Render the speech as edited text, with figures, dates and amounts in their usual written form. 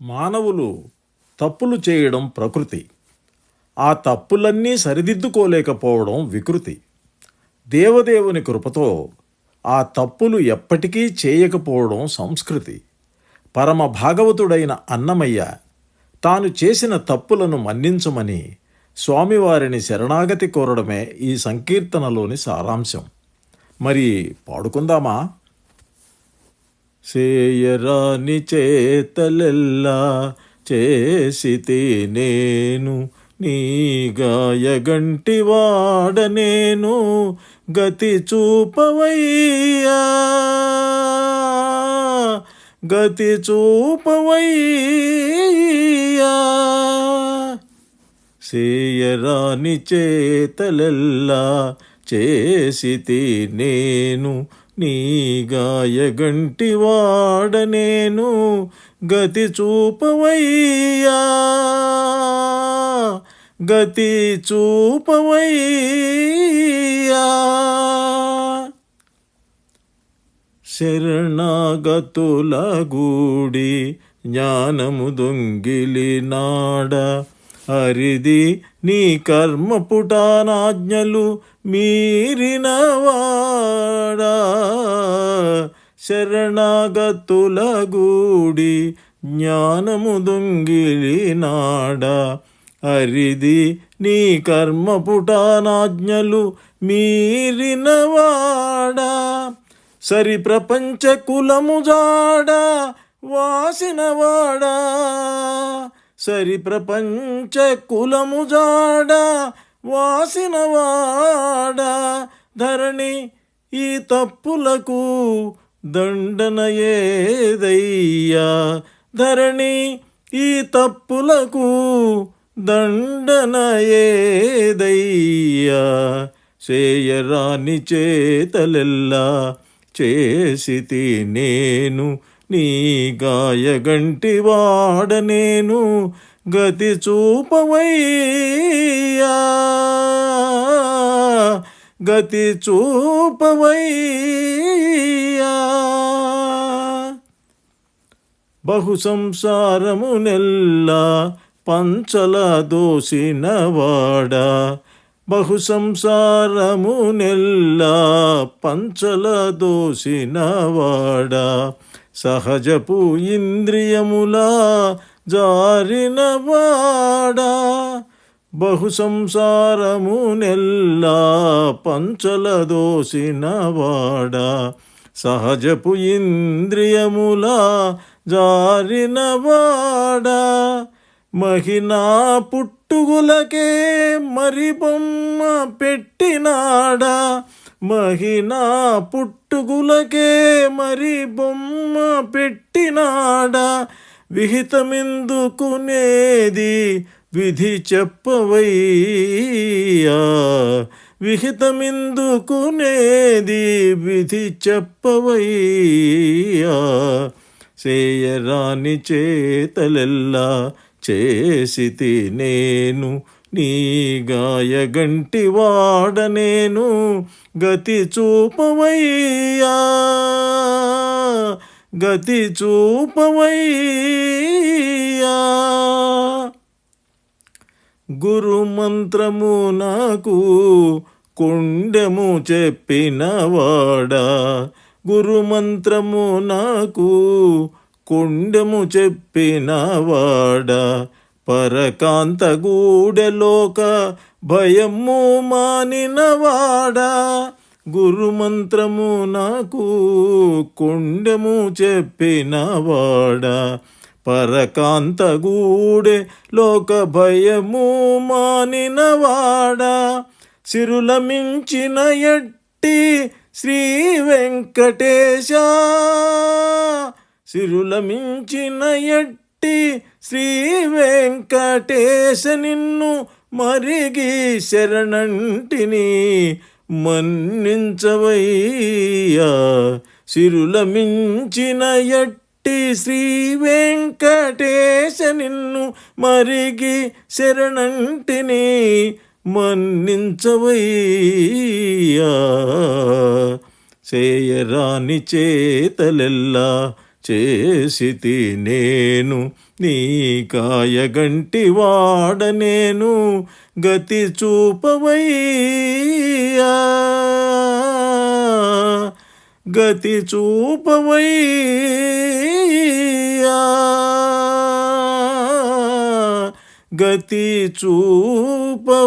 మానవులు తప్పులు చేయడం ప్రకృతి. ఆ తప్పులన్నీ సరిదిద్దుకోలేకపోవడం వికృతి. దేవదేవుని కృపతో ఆ తప్పులు ఎప్పటికీ చేయకపోవడం సంస్కృతి. పరమ భాగవతుడైన అన్నమయ్య తాను చేసిన తప్పులను మన్నించమని స్వామివారిని శరణాగతి కోరడమే ఈ సంకీర్తనలోని సారాంశం. మరి పాడుకుందామా? చేయరాని చేతలెల్లా చేసితే నేను, నీ గాయగంటి వాడనేను, గతి చూపవయ్యా, గతి చూపవయ్యా. చేయరాని చేతలెల్లా చేసితే నేను, నీ గాయగంటి వాడనేను, గతి చూపవయ్యా, గతి చూపవయ్యా. శరణాగతుల గూడి జ్ఞానము దొంగిలినాడ, హరిది నీ కర్మ పుటానాజ్ఞలు మీరినవాడా. శరణాగతుల గూడి జ్ఞానము దొంగిలినాడ, హరిది నీ కర్మ పుటానాజ్ఞలు మీరినవాడా. సరి ప్రపంచ కులము జాడ వాసినవాడా, సరి ప్రపంచ కులము జాడ వాసినవాడా. ధరణి ఈ తప్పులకు దండన ఏదయ్యా, ధరణి ఈ తప్పులకు దండన ఏదయ్యా. చేయరాని చేతలెల్లా చేసితి నేను, నీ గాయగంటి వాడనేను, గతి చూపవయ్యా, గతి చూపవయ్యా. బహు సంసారము నెల్లా పంచల దోసినవాడా, బహు సంసారము నెల్లా పంచల దోసినవాడా. సహజపు ఇంద్రియములా జారినవాడా, బహు సంసారము నెల్లా పంచల దోసినవాడా. సహజపు ఇంద్రియములా జారినవాడా. మహినా పుట్టుగులకే మరి బొమ్మ పెట్టినాడా, మహినా పుట్టుగులకే మరి బొమ్మ పెట్టినాడా. విహితమెందుకునేది విధి చెప్పవయ్యా, విహితమెందుకునేది విధి చెప్పవయ్యా. చేయరాని చేతలెల్లా చేసితి నేను, నీ గాయగంటి వాడనేను, గతి చూపవయ్యా, గతి చూపవయ్యా. గురు మంత్రము నాకు కొండెము చెప్పినవాడా, గురు మంత్రము నాకు కొండెము చెప్పినవాడా. పరకాంత గూడెలోక భయము మానినవాడా, గురు మంత్రము నాకు కొండెము చెప్పినవాడా. పరకాంత గూడె లోక భయము మానినవాడా. సిరుల మించిన ఎట్టి శ్రీ వెంకటేశ, సిరుల మించిన ఎట్టి శ్రీ వెంకటేశ. నిన్ను మరిగి శరణంటిని మన్నించవయ్యా. సిరుల మించిన ఎట్టి శ్రీ వెంకటేశ, నిన్ను మరిగి శరణంటిని మన్నించవయ్యా. చేయరాని చేతలెల్లా చేసితి నేను నీ కాయగంటి వాడ నేను గతి చూపవయ్యా గతి చూపవయ్యా గతి చూపవయ్యా